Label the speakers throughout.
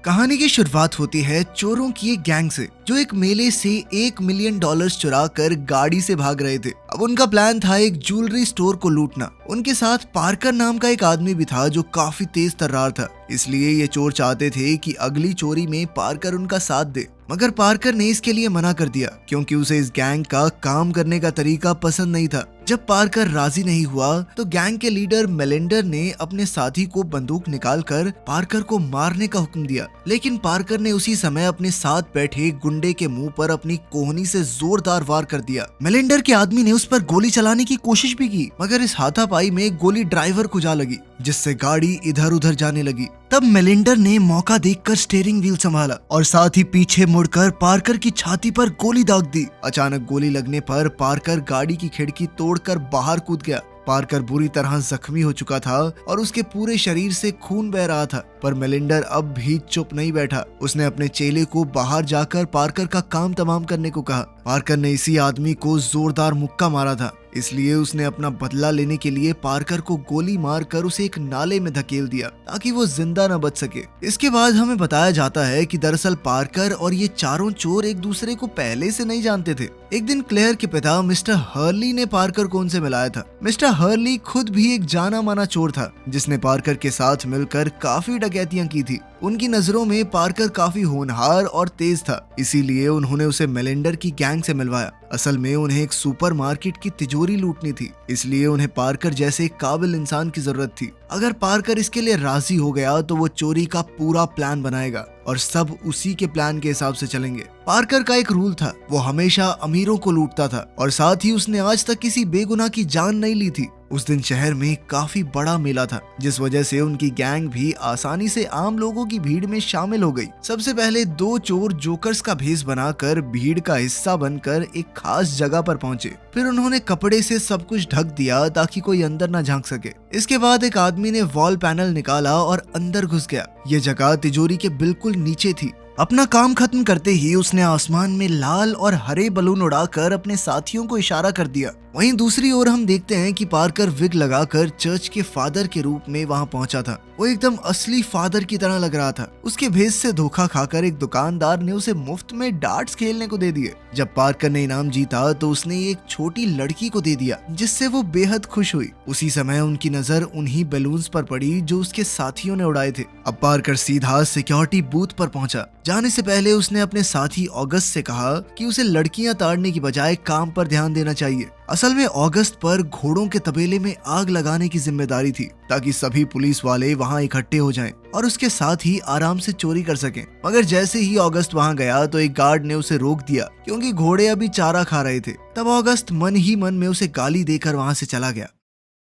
Speaker 1: कहानी की शुरुआत होती है चोरों की एक गैंग से जो एक मेले से $1 मिलियन चुरा कर गाड़ी से भाग रहे थे। अब उनका प्लान था एक ज्वेलरी स्टोर को लूटना। उनके साथ पार्कर नाम का एक आदमी भी था जो काफी तेज तर्रार था, इसलिए ये चोर चाहते थे कि अगली चोरी में पार्कर उनका साथ दे। मगर पार्कर ने इसके लिए मना कर दिया क्योंकि उसे इस गैंग का काम करने का तरीका पसंद नहीं था। जब पार्कर राजी नहीं हुआ तो गैंग के लीडर मेलिंडर ने अपने साथी को बंदूक निकालकर पार्कर को मारने का हुक्म दिया, लेकिन पार्कर ने उसी समय अपने साथ बैठे गुंडे के मुंह पर अपनी कोहनी से जोरदार वार कर दिया। मेलिंडर के आदमी ने उस पर गोली चलाने की कोशिश भी की, मगर इस हाथापाई में गोली ड्राइवर को जा लगी, जिससे गाड़ी इधर उधर जाने लगी। तब मेलिंडर ने मौका देखकर स्टीयरिंग व्हील संभाला और साथ ही पीछे मुड़कर पार्कर की छाती पर गोली दाग दी। अचानक गोली लगने पर पार्कर गाड़ी की खिड़की तोड़कर बाहर कूद गया। पार्कर बुरी तरह जख्मी हो चुका था और उसके पूरे शरीर से खून बह रहा था, पर मेलिंडर अब भी चुप नहीं बैठा। उसने अपने चेले को बाहर जाकर पार्कर का काम तमाम करने को कहा। पार्कर ने इसी आदमी को जोरदार मुक्का मारा था, इसलिए उसने अपना बदला लेने के लिए पार्कर को गोली मारकर उसे एक नाले में धकेल दिया ताकि वो जिंदा न बच सके। इसके बाद हमें बताया जाता है कि दरअसल पार्कर और ये चारों चोर एक दूसरे को पहले से नहीं जानते थे। एक दिन क्लेयर के पिता मिस्टर हर्ली ने पार्कर को उनसे मिलाया था। मिस्टर हर्ली खुद भी एक जाना माना चोर था जिसने पार्कर के साथ मिलकर काफी डकैतियां की थी। उनकी नजरों में पार्कर काफी होनहार और तेज था, इसीलिए उन्होंने उसे मेलिंडर की गैंग से मिलवाया। असल में उन्हें एक सुपरमार्केट की तिजोरी लूटनी थी, इसलिए उन्हें पार्कर जैसे एक काबिल इंसान की जरूरत थी। अगर पार्कर इसके लिए राजी हो गया तो वो चोरी का पूरा प्लान बनाएगा और सब उसी के प्लान के हिसाब से चलेंगे। पार्कर का एक रूल था, वो हमेशा अमीरों को लूटता था और साथ ही उसने आज तक किसी बेगुनाह की जान नहीं ली थी। उस दिन शहर में काफी बड़ा मेला था, जिस वजह से उनकी गैंग भी आसानी से आम लोगों की भीड़ में शामिल हो गई। सबसे पहले दो चोर जोकर्स का भेष बनाकर भीड़ का हिस्सा बनकर एक खास जगह पर पहुंचे। फिर उन्होंने कपड़े से सब कुछ ढक दिया ताकि कोई अंदर न झांक सके। इसके बाद एक आदमी ने वॉल पैनल निकाला और अंदर घुस गया। ये जगह तिजोरी के बिल्कुल नीचे थी। अपना काम खत्म करते ही उसने आसमान में लाल और हरे बलून उड़ाकर अपने साथियों को इशारा कर दिया। वहीं दूसरी ओर हम देखते हैं कि पार्कर विग लगाकर चर्च के फादर के रूप में वहां पहुंचा था। वो एकदम असली फादर की तरह लग रहा था। उसके भेष से धोखा खाकर एक दुकानदार ने उसे मुफ्त में डार्ट्स खेलने को दे दिए। जब पार्कर ने इनाम जीता तो उसने एक छोटी लड़की को दे दिया, जिससे वो बेहद खुश हुई। उसी समय उनकी नजर उन्हीं बैलून्स पर पड़ी जो उसके साथियों ने उड़ाए थे। अब पार्कर सीधा सिक्योरिटी बूथ पर पहुंचा। जाने से पहले उसने अपने साथी ऑगस्ट से कहा कि उसे लड़कियां ताड़ने की बजाय काम पर ध्यान देना चाहिए। असल में ऑगस्ट पर घोड़ों के तबेले में आग लगाने की जिम्मेदारी थी ताकि सभी पुलिस वाले वहां इकट्ठे हो जाएं और उसके साथ ही आराम से चोरी कर सकें। मगर जैसे ही ऑगस्ट वहां गया तो एक गार्ड ने उसे रोक दिया क्योंकि घोड़े अभी चारा खा रहे थे। तब ऑगस्ट मन ही मन में उसे गाली देकर वहां से चला गया।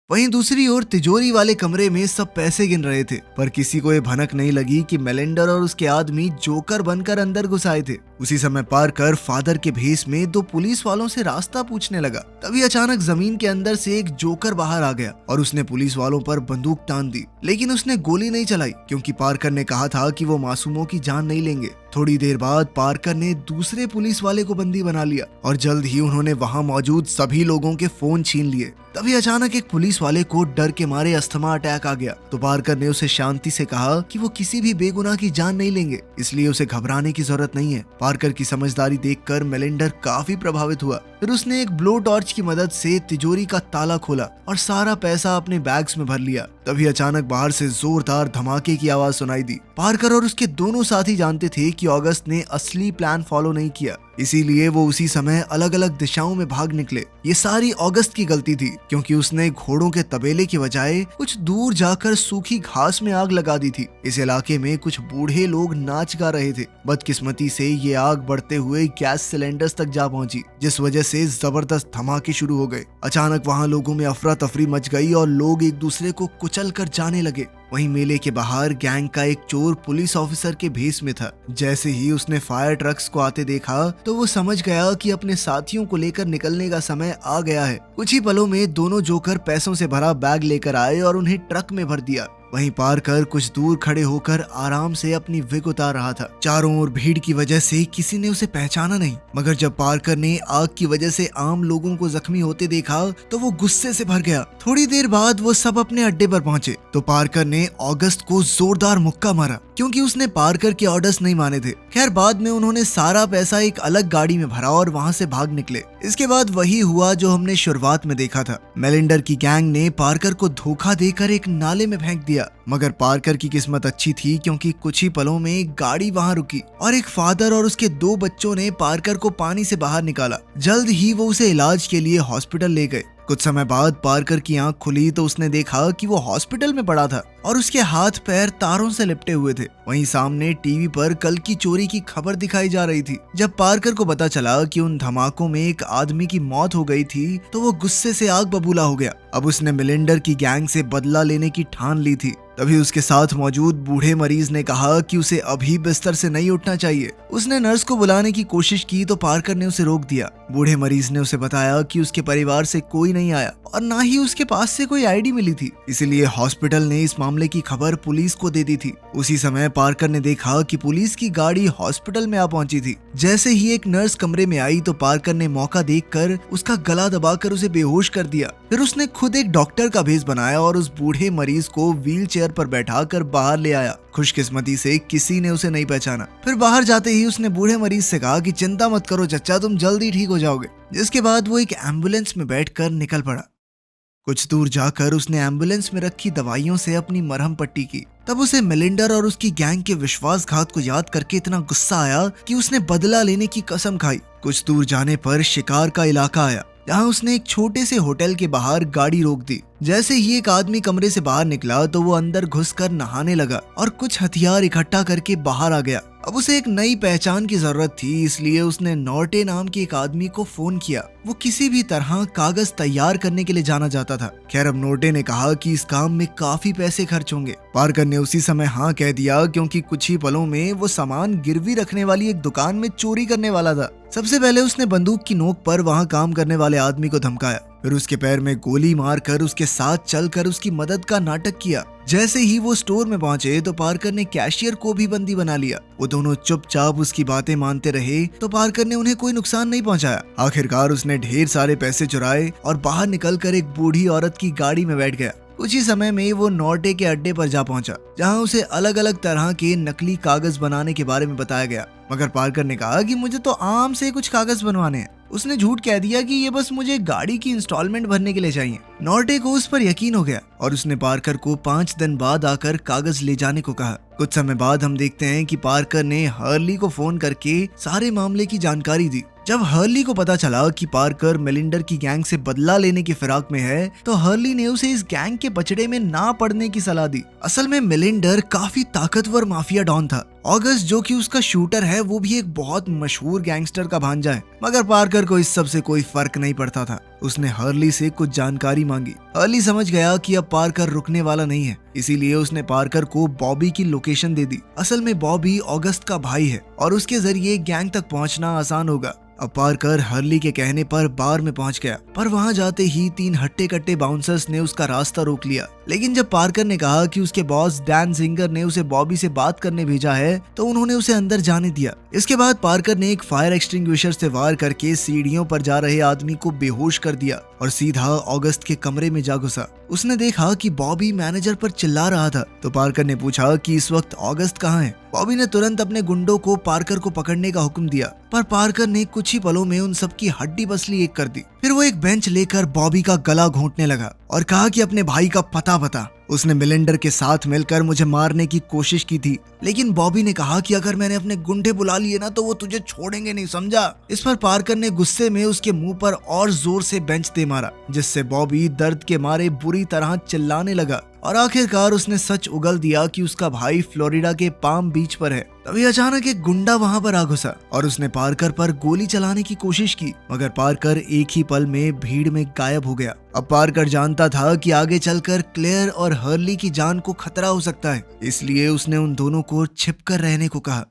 Speaker 1: वहीं दूसरी ओर तिजोरी वाले कमरे में सब पैसे गिन रहे थे, पर किसी को ये भनक नहीं लगी कि मेलिंडर और उसके आदमी जोकर बनकर अंदर घुस आए थे। उसी समय पार्कर फादर के भेष में दो पुलिस वालों से रास्ता पूछने लगा। तभी अचानक जमीन के अंदर से एक जोकर बाहर आ गया और उसने पुलिस वालों पर बंदूक तान दी, लेकिन उसने गोली नहीं चलाई क्योंकि पार्कर ने कहा था कि वो मासूमों की जान नहीं लेंगे। थोड़ी देर बाद पार्कर ने दूसरे पुलिस वाले को बंदी बना लिया और जल्द ही उन्होंने वहां मौजूद सभी लोगों के फोन छीन लिए। तभी अचानक एक पुलिस वाले को डर के मारे अस्थमा अटैक आ गया, तो पार्कर ने उसे शांति से कहा कि वो किसी भी बेगुनाह की जान नहीं लेंगे, इसलिए उसे घबराने की जरूरत नहीं है। पार्कर की समझदारी देखकर मेलिंडर काफी प्रभावित हुआ। फिर उसने एक ब्लो टॉर्च की मदद से तिजोरी का ताला खोला और सारा पैसा अपने बैग्स में भर लिया। तभी अचानक बाहर से जोरदार धमाके की आवाज सुनाई दी। पार्कर और उसके दोनों साथी जानते थे कि ऑगस्ट ने असली प्लान फॉलो नहीं किया, इसीलिए वो उसी समय अलग अलग दिशाओं में भाग निकले। ये सारी ऑगस्ट की गलती थी क्योंकि उसने घोड़ों के तबेले की बजाय कुछ दूर जाकर सूखी घास में आग लगा दी थी। इस इलाके में कुछ बूढ़े लोग नाच गा रहे थे। बदकिस्मती से ये आग बढ़ते हुए गैस सिलेंडर्स तक जा पहुंची, जिस वजह से जबरदस्त धमाके शुरू हो गए। अचानक वहां लोगों में अफरा तफरी मच गई और लोग एक दूसरे को कुचल कर जाने लगे। वहीं मेले के बाहर गैंग का एक चोर पुलिस ऑफिसर के भेष में था। जैसे ही उसने फायर ट्रक्स को आते देखा तो वो समझ गया कि अपने साथियों को लेकर निकलने का समय आ गया है। कुछ ही पलों में दोनों जोकर पैसों से भरा बैग लेकर आए और उन्हें ट्रक में भर दिया। वहीं पार्कर कुछ दूर खड़े होकर आराम से अपनी विग उतार रहा था। चारों ओर भीड़ की वजह से किसी ने उसे पहचाना नहीं, मगर जब पार्कर ने आग की वजह से आम लोगों को जख्मी होते देखा तो वो गुस्से से भर गया। थोड़ी देर बाद वो सब अपने अड्डे पर पहुंचे तो पार्कर ने ऑगस्ट को जोरदार मुक्का मारा क्योंकि उसने पार्कर के ऑर्डर्स नहीं माने थे। खैर बाद में उन्होंने सारा पैसा एक अलग गाड़ी में भरा और वहां से भाग निकले। इसके बाद वही हुआ जो हमने शुरुआत में देखा था। मेलिंडर की गैंग ने पार्कर को धोखा देकर एक नाले में फेंक दिया, मगर पार्कर की किस्मत अच्छी थी क्योंकि कुछ ही पलों में एक गाड़ी वहां रुकी और एक फादर और उसके 2 बच्चों ने पार्कर को पानी से बाहर निकाला। जल्द ही वो उसे इलाज के लिए हॉस्पिटल ले गए। कुछ समय बाद पार्कर की आंख खुली तो उसने देखा कि वो हॉस्पिटल में पड़ा था और उसके हाथ पैर तारों से लिपटे हुए थे। वहीं सामने टीवी पर कल की चोरी की खबर दिखाई जा रही थी। जब पार्कर को पता चला कि उन धमाकों में एक आदमी की मौत हो गई थी तो वो गुस्से से आग बबूला हो गया। अब उसने मेलिंडर की गैंग से बदला लेने की ठान ली थी। तभी उसके साथ मौजूद बूढ़े मरीज ने कहा कि उसे अभी बिस्तर से नहीं उठना चाहिए। उसने नर्स को बुलाने की कोशिश की तो पार्कर ने उसे रोक दिया। बूढ़े मरीज ने उसे बताया कि उसके परिवार से कोई नहीं आया और ना ही उसके पास से कोई आईडी मिली थी, इसलिए हॉस्पिटल ने इस मामले की खबर पुलिस को दे दी थी। उसी समय पार्कर ने देखा कि पुलिस की गाड़ी हॉस्पिटल में आ पहुंची थी। जैसे ही एक नर्स कमरे में आई तो पार्कर ने मौका देखकर उसका गला दबाकर उसे बेहोश कर दिया। फिर उसने खुद एक डॉक्टर का भेस बनाया और उस बूढ़े मरीज को व्हील चेयर पर बैठाकर बाहर ले आया। खुशकिस्मती से किसी ने उसे नहीं पहचाना। फिर बाहर जाते ही उसने बूढ़े मरीज से कहा कि चिंता मत करो चच्चा, तुम जल्दी ठीक हो जाओगे। जिसके बाद वो एक एम्बुलेंस में बैठकर निकल पड़ा। कुछ दूर जाकर उसने एम्बुलेंस में रखी दवाइयों से अपनी मरहम पट्टी की। तब उसे मेलिंडर और उसकी गैंग के विश्वासघात को याद करके इतना गुस्सा आया कि उसने बदला लेने की कसम खाई। कुछ दूर जाने पर शिकार का इलाका आया, जहाँ उसने एक छोटे से होटल के बाहर गाड़ी रोक दी। जैसे ही एक आदमी कमरे से बाहर निकला तो वो अंदर घुसकर नहाने लगा और कुछ हथियार इकट्ठा करके बाहर आ गया। अब उसे एक नई पहचान की जरूरत थी, इसलिए उसने नॉर्टे नाम के एक आदमी को फोन किया। वो किसी भी तरह कागज तैयार करने के लिए जाना जाता था। खैर अब नॉर्टे ने कहा कि इस काम में काफी पैसे खर्च होंगे। पार्कर ने उसी समय हाँ कह दिया क्योंकि कुछ ही पलों में वो सामान गिरवी रखने वाली एक दुकान में चोरी करने वाला था। सबसे पहले उसने बंदूक की नोक पर वहाँ काम करने वाले आदमी को धमकाया, फिर उसके पैर में गोली मारकर उसके साथ चलकर उसकी मदद का नाटक किया। जैसे ही वो स्टोर में पहुंचे तो पार्कर ने कैशियर को भी बंदी बना लिया। वो दोनों चुपचाप उसकी बातें मानते रहे तो पार्कर ने उन्हें कोई नुकसान नहीं पहुंचाया। आखिरकार उसने ढेर सारे पैसे चुराए और बाहर निकलकर एक बूढ़ी औरत की गाड़ी में बैठ गया। कुछ ही समय में वो नॉर्टे के अड्डे पर जा पहुंचा, जहां उसे अलग अलग तरह के नकली कागज बनाने के बारे में बताया गया। मगर पार्कर ने कहा कि मुझे तो आम से कुछ कागज बनवाने हैं। उसने झूठ कह दिया कि ये बस मुझे गाड़ी की इंस्टॉलमेंट भरने के लिए चाहिए। नॉर्टे को उस पर यकीन हो गया और उसने पार्कर को 5 दिन बाद आकर कागज ले जाने को कहा। कुछ समय बाद हम देखते हैं कि पार्कर ने हर्ली को फोन करके सारे मामले की जानकारी दी। जब हर्ली को पता चला कि पार्कर मेलिंडर की गैंग से बदला लेने की फिराक में है तो हर्ली ने उसे इस गैंग के बचड़े में ना पड़ने की सलाह दी। असल में मेलिंडर काफी ताकतवर माफिया डॉन था। ऑगस्ट जो कि उसका शूटर है वो भी एक बहुत मशहूर गैंगस्टर का भांजा है, मगर पार्कर को इस सब से कोई फर्क नहीं पड़ता था। उसने हर्ली से कुछ जानकारी मांगी। हर्ली समझ गया कि अब पार्कर रुकने वाला नहीं है, इसीलिए उसने पार्कर को बॉबी की लोकेशन दे दी। असल में बॉबी ऑगस्ट का भाई है और उसके जरिए गैंग तक पहुंचना आसान होगा। अब पार्कर हर्ली के कहने पर बार में पहुंच गया, पर वहां जाते ही 3 हट्टे कट्टे बाउंसर्स ने उसका रास्ता रोक लिया। लेकिन जब पार्कर ने कहा कि उसके बॉस डैन जिंगर ने उसे बॉबी से बात करने भेजा है तो उन्होंने उसे अंदर जाने दिया। इसके बाद पार्कर ने एक फायर एक्सटिंग्विशर से वार करके सीढ़ियों पर जा रहे आदमी को बेहोश कर दिया और सीधा ऑगस्ट के कमरे में जा घुसा। उसने देखा कि बॉबी मैनेजर पर चिल्ला रहा था तो पार्कर ने पूछा कि इस वक्त ऑगस्ट कहाँ है। बॉबी ने तुरंत अपने गुंडों को पार्कर को पकड़ने का हुक्म दिया, पर पार्कर ने कुछ ही पलों में उन सबकी हड्डी पसली एक कर दी। फिर वो एक बेंच लेकर बॉबी का गला घोंटने लगा और कहा कि अपने भाई का पता बता। उसने मेलिंडर के साथ मिलकर मुझे मारने की कोशिश की थी, लेकिन बॉबी ने कहा कि अगर मैंने अपने गुंडे बुला लिए ना तो वो तुझे छोड़ेंगे नहीं, समझा। इस पर पार्कर ने गुस्से में उसके मुंह पर और जोर से बेंच दे मारा, जिससे बॉबी दर्द के मारे बुरी तरह चिल्लाने लगा और आखिरकार उसने सच उगल दिया कि उसका भाई फ्लोरिडा के पाम बीच पर है। तभी अचानक एक गुंडा वहां पर आ घुसा और उसने पार्कर पर गोली चलाने की कोशिश की, मगर पार्कर एक ही पल में भीड़ में गायब हो गया। अब पार्कर जानता था कि आगे चलकर क्लेयर और हर्ली की जान को खतरा हो सकता है, इसलिए उसने उन दोनों को छिपकर रहने को कहा।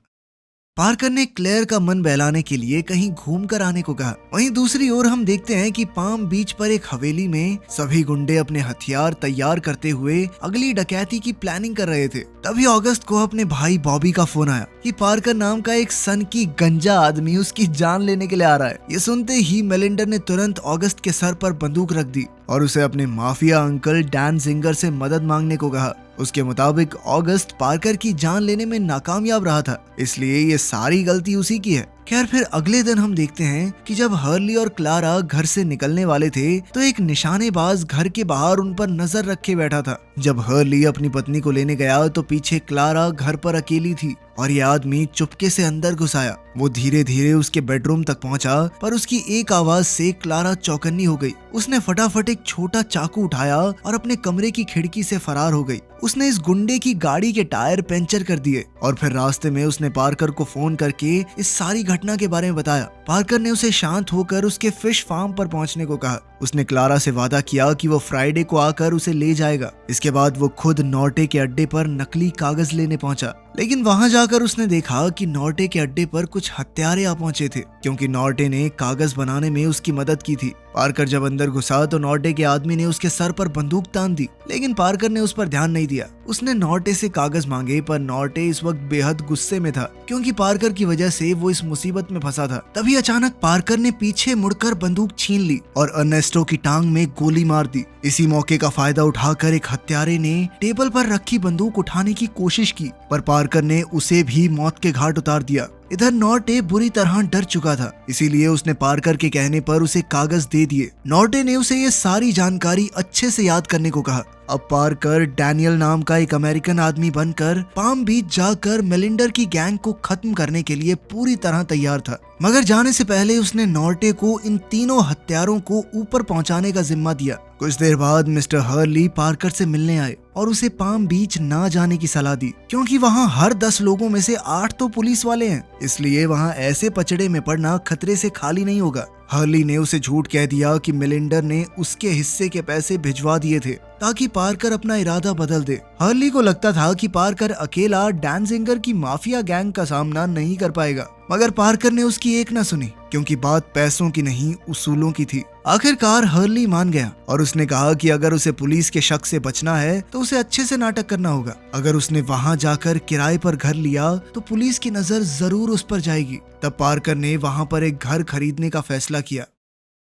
Speaker 1: पार्कर ने क्लेयर का मन बहलाने के लिए कहीं घूम कर आने को कहा। वहीं दूसरी ओर हम देखते हैं कि पाम बीच पर एक हवेली में सभी गुंडे अपने हथियार तैयार करते हुए अगली डकैती की प्लानिंग कर रहे थे। तभी अगस्त को अपने भाई बॉबी का फोन आया कि पार्कर नाम का एक सन की गंजा आदमी उसकी जान लेने के लिए आ रहा है। ये सुनते ही मेलिंडर ने तुरंत अगस्त के सर पर बंदूक रख दी और उसे अपने माफिया अंकल डैन जिंगर से मदद मांगने को कहा। उसके मुताबिक अगस्त पार्कर की जान लेने में नाकामयाब रहा था, इसलिए ये सारी गलती उसी की है। खैर फिर अगले दिन हम देखते हैं कि जब हर्ली और क्लारा घर से निकलने वाले थे तो एक निशानेबाज घर के बाहर उन पर नजर रखे बैठा था। जब हर्ली अपनी पत्नी को लेने गया तो पीछे क्लारा घर पर अकेली थी और ये आदमी चुपके से अंदर घुस आया। वो धीरे धीरे उसके बेडरूम तक पहुंचा, पर उसकी एक आवाज से क्लारा चौकन्नी हो गई। उसने फटाफट एक छोटा चाकू उठाया और अपने कमरे की खिड़की से फरार हो गई। उसने इस गुंडे की गाड़ी के टायर पंचर कर दिए और फिर रास्ते में उसने पार्कर को फोन करके इस सारी घटना के बारे में बताया। पार्कर ने उसे शांत होकर उसके फिश फार्म पर पहुंचने को कहा। उसने क्लारा से वादा किया कि वो फ्राइडे को आकर उसे ले जाएगा। इसके बाद वो खुद नॉर्टे के अड्डे पर नकली कागज लेने पहुंचा, लेकिन वहां जाकर उसने देखा कि नॉर्टे के अड्डे पर कुछ हत्यारे आ पहुंचे थे, क्योंकि नॉर्टे ने कागज बनाने में उसकी मदद की थी। पार्कर जब अंदर घुसा तो नॉर्टे के आदमी ने उसके सर पर बंदूक तान दी, लेकिन पार्कर ने उस पर ध्यान नहीं दिया। उसने नॉर्टे से कागज मांगे, पर नॉर्टे इस वक्त बेहद गुस्से में था, क्योंकि पार्कर की वजह से वो इस मुसीबत में फंसा था। तभी अचानक पार्कर ने पीछे मुड़कर बंदूक छीन ली और अर्नेस्टो की टांग में गोली मार दी। इसी मौके का फायदा उठाकर एक हत्यारे ने टेबल पर रखी बंदूक उठाने की कोशिश की, पर पार्कर ने उसे भी मौत के घाट उतार दिया। इधर नॉर्टे बुरी तरह डर चुका था, इसीलिए उसने पार्कर के कहने पर उसे कागज दे दिए। नॉर्टे ने उसे ये सारी जानकारी अच्छे से याद करने को कहा। अब पार्कर डैनियल नाम का एक अमेरिकन आदमी बनकर पाम बीच जाकर मेलिंडर की गैंग को खत्म करने के लिए पूरी तरह तैयार था। मगर जाने से पहले उसने नॉर्टे को इन तीनों हत्यारों को ऊपर पहुंचाने का जिम्मा दिया। कुछ देर बाद मिस्टर हर्ली पार्कर से मिलने आए और उसे पाम बीच ना जाने की सलाह दी, क्योंकि वहाँ हर 10 लोगों में से 8 तो पुलिस वाले हैं, इसलिए वहाँ ऐसे पचड़े में पड़ना खतरे से खाली नहीं होगा। हर्ली ने उसे झूठ कह दिया कि मेलिंडर ने उसके हिस्से के पैसे भिजवा दिए थे ताकि पार्कर अपना इरादा बदल दे। हर्ली को लगता था कि पार्कर अकेला डैन जिंगर की माफिया गैंग का सामना नहीं कर पाएगा, मगर पार्कर ने उसकी एक न सुनी, क्योंकि बात पैसों की नहीं उसूलों की थी। आखिरकार हर्ली मान गया और उसने कहा कि अगर उसे पुलिस के शक से बचना है तो उसे अच्छे से नाटक करना होगा। अगर उसने वहां जाकर किराए पर घर लिया तो पुलिस की नजर जरूर उस पर जाएगी। तब पार्कर ने वहां पर एक घर खरीदने का फैसला किया।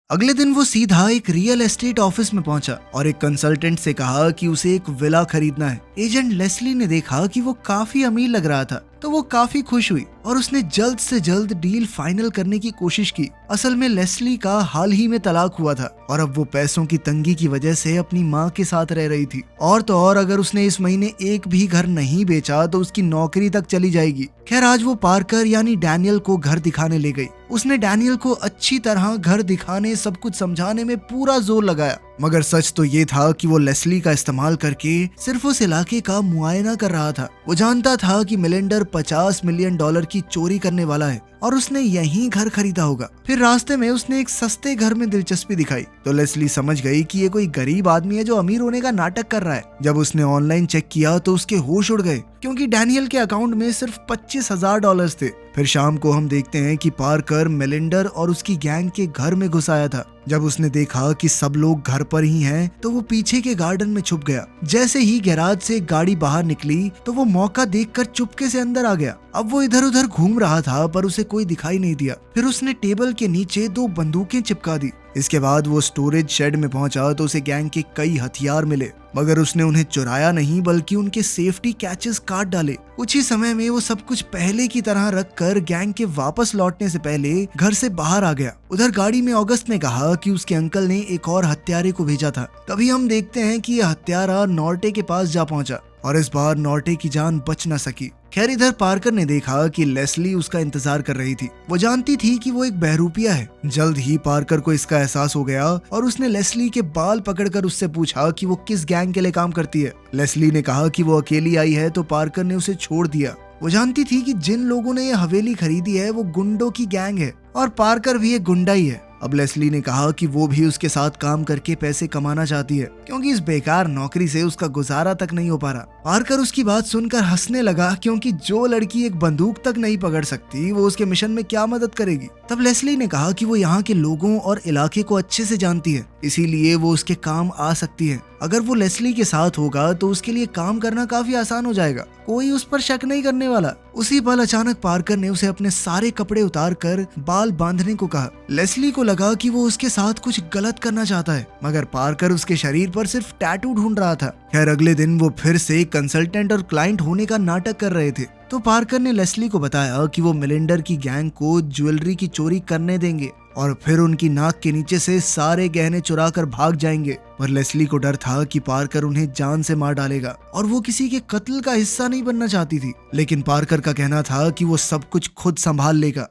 Speaker 1: अगले दिन वो सीधा एक रियल एस्टेट ऑफिस में पहुंचा और एक कंसल्टेंट से कहा कि उसे एक विला खरीदना है। एजेंट लेस्ली ने देखा कि वो काफी अमीर लग रहा था, तो वो काफी खुश हुई और उसने जल्द से जल्द डील फाइनल करने की कोशिश की। असल में लेस्ली का हाल ही में तलाक हुआ था और अब वो पैसों की तंगी की वजह से अपनी माँ के साथ रह रही थी, और तो और अगर उसने इस महीने एक भी घर नहीं बेचा तो उसकी नौकरी तक चली जाएगी। खैर आज वो पार्कर यानी डैनियल को घर दिखाने ले गई। उसने डैनियल को अच्छी तरह घर दिखाने, सब कुछ समझाने में पूरा जोर लगाया, मगर सच तो ये था कि वो लेस्ली का इस्तेमाल करके सिर्फ उस इलाके का मुआयना कर रहा था। वो जानता था कि मेलिंडर $50 मिलियन की चोरी करने वाला है और उसने यहीं घर खरीदा होगा। फिर रास्ते में उसने एक सस्ते घर में दिलचस्पी दिखाई तो लेस्ली समझ गई कि ये कोई गरीब आदमी है जो अमीर होने का नाटक कर रहा है। जब उसने ऑनलाइन चेक किया तो उसके होश उड़ गए, क्योंकि डैनियल के अकाउंट में सिर्फ $25,000 थे। फिर शाम को हम देखते हैं कि पार्कर मेलिंडर और उसकी गैंग के घर में घुस आया था। जब उसने देखा कि सब लोग घर पर ही हैं, तो वो पीछे के गार्डन में छुप गया। जैसे ही गैराज से गाड़ी बाहर निकली तो वो मौका देखकर चुपके से अंदर आ गया। अब वो इधर उधर घूम रहा था, पर उसे कोई दिखाई नहीं दिया। फिर उसने टेबल के नीचे 2 बंदूकें चिपका दी। इसके बाद वो स्टोरेज शेड में पहुंचा तो उसे गैंग के कई हथियार मिले, मगर उसने उन्हें चुराया नहीं बल्कि उनके सेफ्टी कैचेस काट डाले। कुछ ही समय में वो सब कुछ पहले की तरह रखकर गैंग के वापस लौटने से पहले घर से बाहर आ गया। उधर गाड़ी में अगस्त ने कहा कि उसके अंकल ने एक और हत्यारे को भेजा था। तभी हम देखते हैं कि यह हत्यारा नॉर्टे के पास जा पहुंचा और इस बार नॉर्टे की जान बच न सकी। खैर इधर पार्कर ने देखा कि लेस्ली उसका इंतजार कर रही थी। वो जानती थी कि वो एक बहरूपिया है। जल्द ही पार्कर को इसका एहसास हो गया और उसने लेस्ली के बाल पकड़कर उससे पूछा कि वो किस गैंग के लिए काम करती है। लेस्ली ने कहा कि वो अकेली आई है, तो पार्कर ने उसे छोड़ दिया। वो जानती थी कि जिन लोगों ने ये हवेली खरीदी है वो गुंडों की गैंग है और पार्कर भी एक गुंडा ही है। अब लेस्ली ने कहा कि वो भी उसके साथ काम करके पैसे कमाना चाहती है, क्योंकि इस बेकार नौकरी से उसका गुजारा तक नहीं हो पा रहा। पार्कर उसकी बात सुनकर हंसने लगा, क्योंकि जो लड़की एक बंदूक तक नहीं पकड़ सकती वो उसके मिशन में क्या मदद करेगी। तब लेस्ली ने कहा कि वो यहाँ के लोगों और इलाके को अच्छे से जानती है, इसीलिए वो उसके काम आ सकती है। अगर वो लेस्ली के साथ होगा तो उसके लिए काम करना काफी आसान हो जाएगा, कोई उस पर शक नहीं करने वाला। उसी पल अचानक पार्कर ने उसे अपने सारे कपड़े उतार कर बाल बांधने को कहा। लेस्ली को लगा कि वो उसके साथ कुछ गलत करना चाहता है, मगर पार्कर उसके शरीर पर सिर्फ टैटू ढूंढ रहा था। खैर अगले दिन वो फिर से कंसल्टेंट और क्लाइंट होने का नाटक कर रहे थे, तो पार्कर ने लेस्ली को बताया कि वो मिलिंडर की गैंग को ज्वेलरी की चोरी करने देंगे और फिर उनकी नाक के नीचे से सारे गहने चुरा कर भाग जाएंगे। पर लेस्ली को डर था कि पार्कर उन्हें जान से मार डालेगा और वो किसी के कत्ल का हिस्सा नहीं बनना चाहती थी, लेकिन पार्कर का कहना था कि वो सब कुछ खुद संभाल लेगा।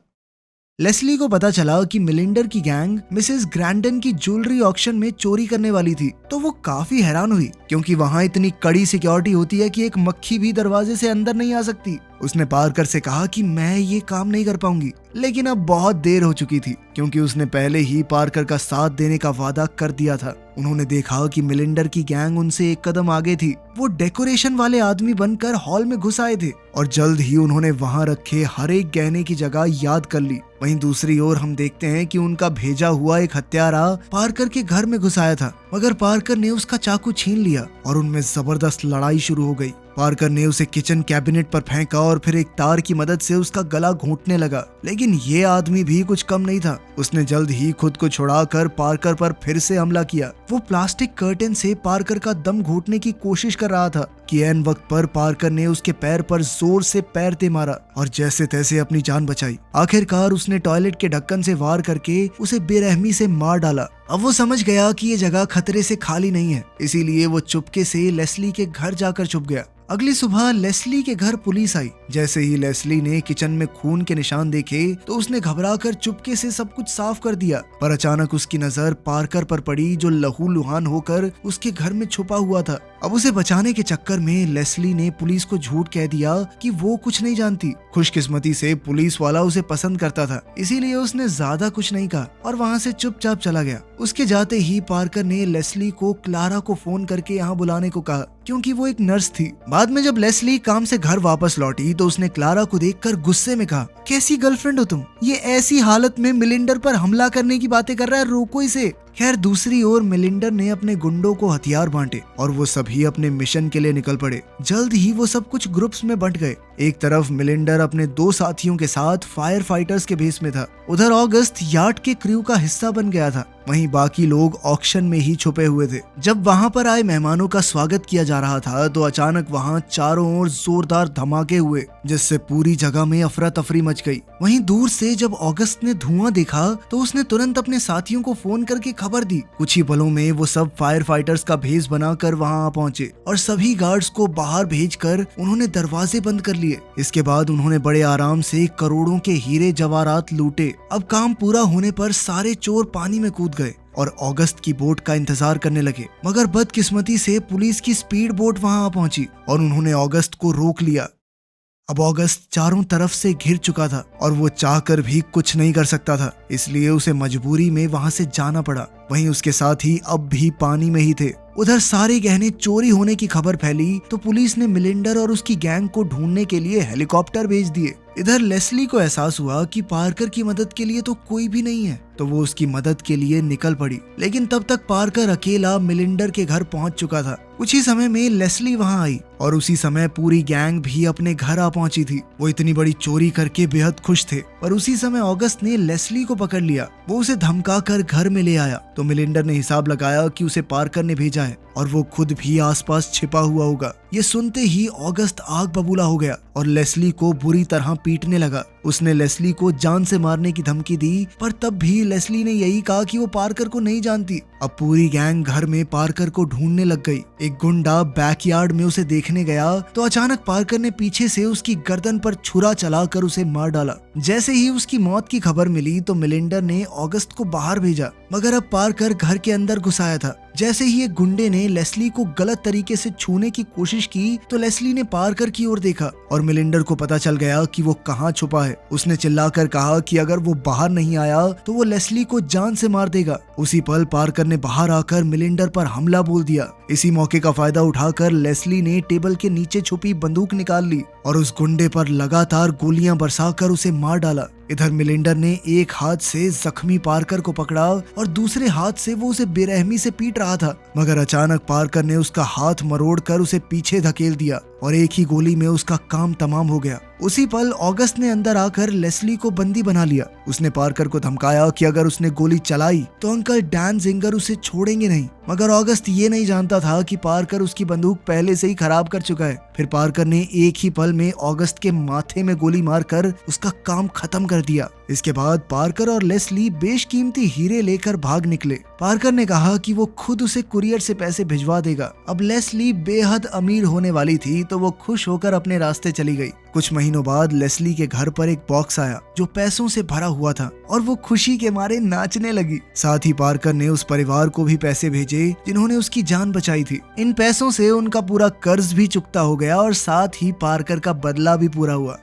Speaker 1: लेस्ली को पता चला कि मिलिंडर की गैंग मिसेस ग्रैंडन की ज्वेलरी ऑक्शन में चोरी करने वाली थी, तो वो काफी हैरान हुई, क्योंकि वहाँ इतनी कड़ी सिक्योरिटी होती है कि एक मक्खी भी दरवाजे से अंदर नहीं आ सकती। उसने पार्कर से कहा कि मैं ये काम नहीं कर पाऊंगी, लेकिन अब बहुत देर हो चुकी थी, क्योंकि उसने पहले ही पार्कर का साथ देने का वादा कर दिया था। उन्होंने देखा कि मिलिंडर की गैंग उनसे एक कदम आगे थी। वो डेकोरेशन वाले आदमी बनकर हॉल में घुस आए थे और जल्द ही उन्होंने वहां रखे हर एक गहने की जगह याद कर ली। वहीं दूसरी ओर हम देखते हैं कि उनका भेजा हुआ एक हत्यारा पार्कर के घर में घुस आया था, मगर पार्कर ने उसका चाकू छीन लिया और उनमें जबरदस्त लड़ाई शुरू हो गई। पार्कर ने उसे किचन कैबिनेट पर फेंका और फिर एक तार की मदद से उसका गला घोंटने लगा, लेकिन ये आदमी भी कुछ कम नहीं था। उसने जल्द ही खुद को छुड़ाकर पार्कर पर फिर से हमला किया। वो प्लास्टिक कर्टेन से पार्कर का दम घोंटने की कोशिश कर रहा था कि ऐन वक्त पर पार्कर ने उसके पैर पर जोर से पैर दे मारा और जैसे तैसे अपनी जान बचाई। आखिरकार उसने टॉयलेट के ढक्कन से वार करके उसे बेरहमी से मार डाला। अब वो समझ गया कि ये जगह खतरे से खाली नहीं है, इसीलिए वो चुपके से लेस्ली के घर जाकर छुप गया। अगली सुबह लेस्ली के घर पुलिस आई। जैसे ही लेस्ली ने किचन में खून के निशान देखे तो उसने घबराकर चुपके से सब कुछ साफ कर दिया, पर अचानक उसकी नजर पार्कर पर पड़ी, जो लहूलुहान होकर उसके घर में छुपा हुआ था। अब उसे बचाने के चक्कर में लेस्ली ने पुलिस को झूठ कह दिया कि वो कुछ नहीं जानती। खुशकिस्मती से पुलिस वाला उसे पसंद करता था, इसीलिए उसने ज्यादा कुछ नहीं कहा और वहाँ से चुपचाप चला गया। उसके जाते ही पार्कर ने लेस्ली को क्लारा को फोन करके यहाँ बुलाने को कहा, क्योंकि वो एक नर्स थी। बाद में जब लेस्ली काम से घर वापस लौटी तो उसने क्लारा को देखकर गुस्से में कहा, कैसी गर्लफ्रेंड हो तुम, ये ऐसी हालत में मिलिंडर पर हमला करने की बातें कर रहा है, रोको इसे। खैर दूसरी ओर मिलिंडर ने अपने गुंडों को हथियार बांटे और वो सभी अपने मिशन के लिए निकल पड़े। जल्द ही वो सब कुछ ग्रुप्स में बंट गए। एक तरफ मिलिंडर अपने 2 साथियों के साथ फायर फाइटर्स के भेस में था, उधर ऑगस्ट यार्ड के क्रू का हिस्सा बन गया था, वहीं बाकी लोग ऑक्शन में ही छुपे हुए थे। जब वहां पर आए मेहमानों का स्वागत किया जा रहा था तो अचानक वहां चारों ओर जोरदार धमाके हुए, जिससे पूरी जगह में अफरा तफरी मच गई। वहीं दूर से जब ऑगस्ट ने धुआं देखा तो उसने तुरंत अपने साथियों को फोन करके खबर दी। कुछ ही पलों में वो सब फायर फाइटर्स का भेस बनाकर वहां आ पहुंचे और सभी गार्ड्स को बाहर भेजकर उन्होंने दरवाजे बंद कर लिए। इसके बाद उन्होंने बड़े आराम से करोड़ों के हीरे जवाहरात लूटे। अब काम पूरा होने पर सारे चोर पानी में कूद गए और अगस्त की बोट का इंतजार करने लगे, मगर बदकिस्मती से पुलिस की स्पीड बोट वहां आ पहुंची और उन्होंने अगस्त को रोक लिया। अब अगस्त चारों तरफ से घिर चुका था और वो चाहकर भी कुछ नहीं कर सकता था, इसलिए उसे मजबूरी में वहां से जाना पड़ा। वहीं उसके साथ ही अब भी पानी में ही थे। उधर सारे गहने चोरी होने की खबर फैली तो पुलिस ने मिलिंडर और उसकी गैंग को ढूंढने के लिए हेलीकॉप्टर भेज दिए। इधर लेस्ली को एहसास हुआ कि पार्कर की मदद के लिए तो कोई भी नहीं है, तो वो उसकी मदद के लिए निकल पड़ी। लेकिन तब तक पार्कर अकेला मिलिंडर के घर पहुंच चुका था। कुछ ही समय में लेस्ली वहां आई और उसी समय पूरी गैंग भी अपने घर आ पहुंची थी। वो इतनी बड़ी चोरी करके बेहद खुश थे, पर उसी समय अगस्त ने लेस्ली को पकड़ लिया। वो उसे धमका कर घर में ले आया तो मिलिंडर ने हिसाब लगाया कि उसे पार्कर ने भेजा है और वो खुद भी आसपास छिपा हुआ होगा। ये सुनते ही अगस्त आग बबूला हो गया और लेस्ली को बुरी तरह पीटने लगा। उसने लेस्ली को जान से मारने की धमकी दी, पर तब भी लेस्ली ने यही कहा कि वो पार्कर को नहीं जानती। अब पूरी गैंग घर में पार्कर को ढूंढने लग गई। एक गुंडा बैकयार्ड में उसे देखने गया तो अचानक पार्कर ने पीछे से उसकी गर्दन पर छुरा चलाकर उसे मार डाला। जैसे ही उसकी मौत की खबर मिली तो मिलिंडर ने अगस्त को बाहर भेजा, मगर अब पार्कर घर के अंदर घुस आया था। जैसे ही एक गुंडे ने लेस्ली को गलत तरीके से छूने की कोशिश की तो लेस्ली ने पार्कर की ओर देखा और मिलिंडर को पता चल गया कि वो कहाँ छुपा है। उसने चिल्लाकर कहा कि अगर वो बाहर नहीं आया तो वो लेस्ली को जान से मार देगा। उसी पल पार्कर ने बाहर आकर मिलिंडर पर हमला बोल दिया। इसी मौके का फायदा उठाकर लेस्ली ने टेबल के नीचे छुपी बंदूक निकाल ली और उस गुंडे पर लगातार गोलियां बरसाकर उसे मार डाला। इधर मिलिंडर ने एक हाथ से जख्मी पार्कर को पकड़ा और दूसरे हाथ से वो उसे बेरहमी से पीट रहा था, मगर अचानक पार्कर ने उसका हाथ मरोड़कर उसे पीछे धकेल दिया और एक ही गोली में उसका काम तमाम हो गया। उसी पल ऑगस्ट ने अंदर आकर लेस्ली को बंदी बना लिया। उसने पार्कर को धमकाया कि अगर उसने गोली चलाई तो अंकल डैन जिंगर उसे छोड़ेंगे नहीं, मगर ऑगस्ट ये नहीं जानता था कि पार्कर उसकी बंदूक पहले से ही खराब कर चुका है। फिर पार्कर ने एक ही पल में ऑगस्ट के माथे में गोली मारकर उसका काम खत्म कर दिया। इसके बाद पार्कर और लेस्ली बेशकीमती हीरे लेकर भाग निकले। पार्कर ने कहा कि वो खुद उसे कुरियर से पैसे भिजवा देगा। अब लेस्ली बेहद अमीर होने वाली थी तो वो खुश होकर अपने रास्ते चली गई। कुछ महीनों बाद लेस्ली के घर पर एक बॉक्स आया जो पैसों से भरा हुआ था और वो खुशी के मारे नाचने लगी। साथ ही पार्कर ने उस परिवार को भी पैसे भेजे जिन्होंने उसकी जान बचाई थी। इन पैसों से उनका पूरा कर्ज भी चुकता हो गया और साथ ही पार्कर का बदला भी पूरा हुआ।